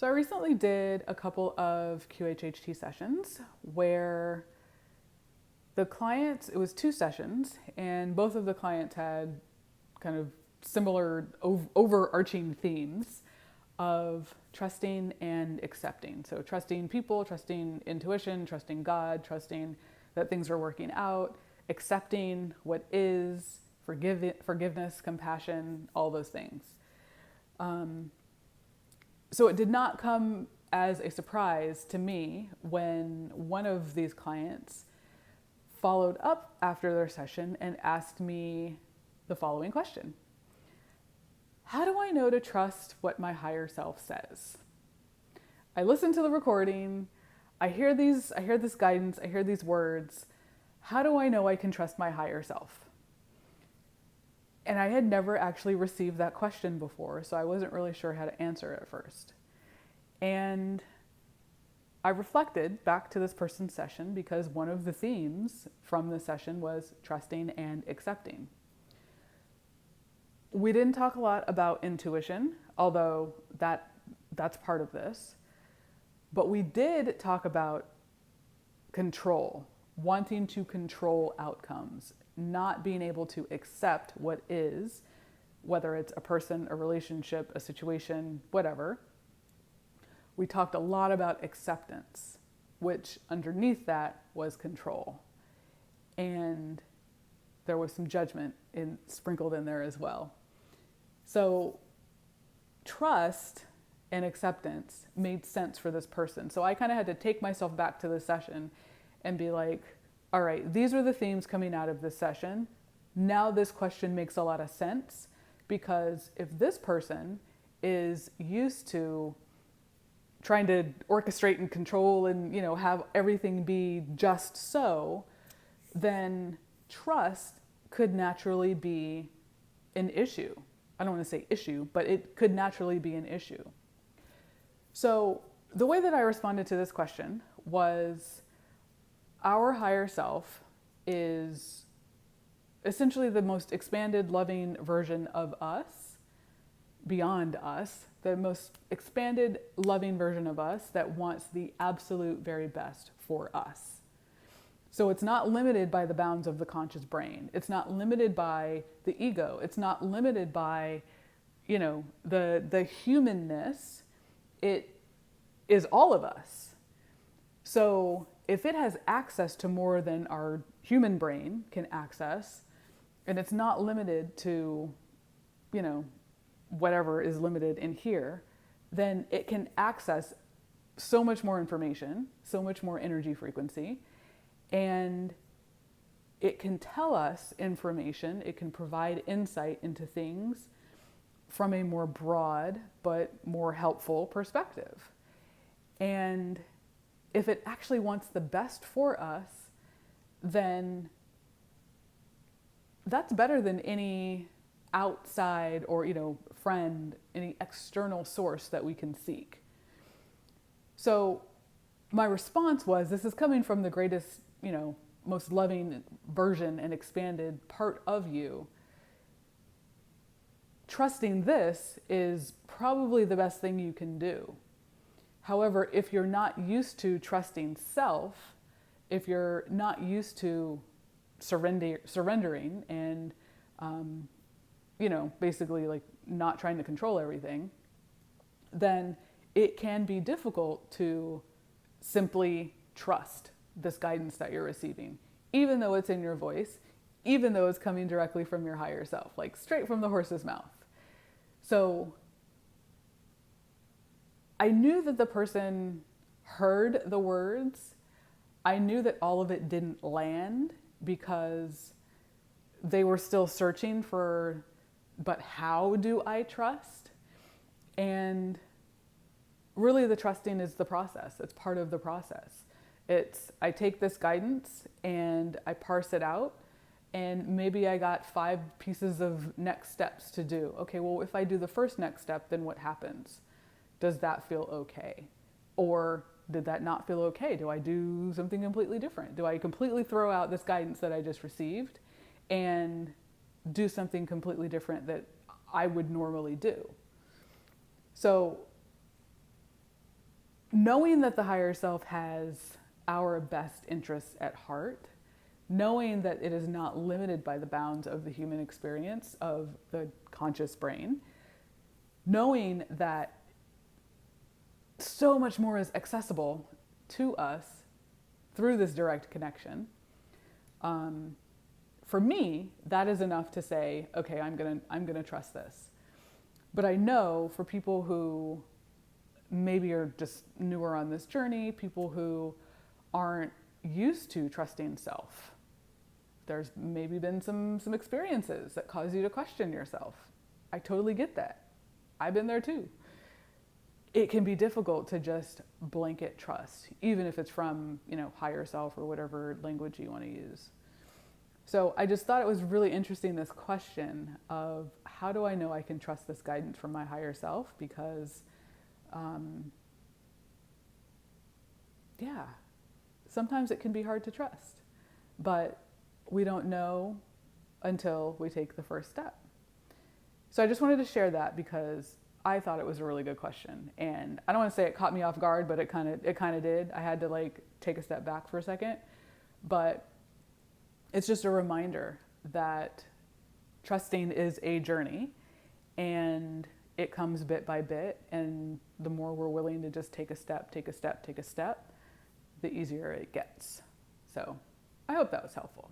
So I recently did a couple of QHHT sessions where the clients, it was 2 sessions, and both of the clients had kind of similar overarching themes of trusting and accepting. So trusting people, trusting intuition, trusting God, trusting that things are working out, accepting what is, forgiveness, compassion, all those things. So it did not come as a surprise to me when one of these clients followed up after their session and asked me the following question. How do I know to trust what my higher self says? I listen to the recording, I hear this guidance, I hear these words. How do I know I can trust my higher self? And I had never actually received that question before, so I wasn't really sure how to answer it at first. And I reflected back to this person's session because one of the themes from the session was trusting and accepting. We didn't talk a lot about intuition, although that's part of this. But we did talk about control, wanting to control outcomes, not being able to accept what is, whether it's a person, a relationship, a situation, whatever. We talked a lot about acceptance, which underneath that was control. And there was some judgment sprinkled in there as well. So trust and acceptance made sense for this person. So I kind of had to take myself back to the session and be like, all right, these are the themes coming out of this session. Now this question makes a lot of sense, because if this person is used to trying to orchestrate and control and, have everything be just so, then trust could naturally be an issue. I don't want to say issue, but it could naturally be an issue. So the way that I responded to this question was, our higher self is essentially the most expanded, loving version of us, beyond us, the most expanded, loving version of us that wants the absolute very best for us. So it's not limited by the bounds of the conscious brain. It's not limited by the ego. It's not limited by, the humanness. It is all of us. So if it has access to more than our human brain can access, and it's not limited to, whatever is limited in here, then it can access so much more information, so much more energy frequency, and it can tell us information, it can provide insight into things from a more broad but more helpful perspective. And if it actually wants the best for us, then that's better than any outside or, friend, any external source that we can seek. So my response was, this is coming from the greatest, most loving version and expanded part of you. Trusting this is probably the best thing you can do. However, if you're not used to trusting self, if you're not used to surrendering and, basically like not trying to control everything, then it can be difficult to simply trust this guidance that you're receiving, even though it's in your voice, even though it's coming directly from your higher self, like straight from the horse's mouth. So I knew that the person heard the words. I knew that all of it didn't land because they were still searching for, but how do I trust? And really the trusting is the process. It's part of the process. I take this guidance and I parse it out, and maybe I got 5 pieces of next steps to do. Okay, well, if I do the first next step, then what happens? Does that feel okay? Or did that not feel okay? Do I do something completely different? Do I completely throw out this guidance that I just received and do something completely different that I would normally do? So knowing that the higher self has our best interests at heart, knowing that it is not limited by the bounds of the human experience of the conscious brain, knowing that so much more is accessible to us through this direct connection. For me, that is enough to say, okay, I'm gonna trust this. But I know for people who maybe are just newer on this journey, people who aren't used to trusting self, there's maybe been some experiences that cause you to question yourself. I totally get that. I've been there too. It can be difficult to just blanket trust, even if it's from, higher self or whatever language you want to use. So I just thought it was really interesting, this question of how do I know I can trust this guidance from my higher self? Because, sometimes it can be hard to trust, but we don't know until we take the first step. So I just wanted to share that because I thought it was a really good question. And I don't want to say it caught me off guard, but it kind of did. I had to take a step back for a second. But it's just a reminder that trusting is a journey and it comes bit by bit. And the more we're willing to just take a step, the easier it gets. So I hope that was helpful.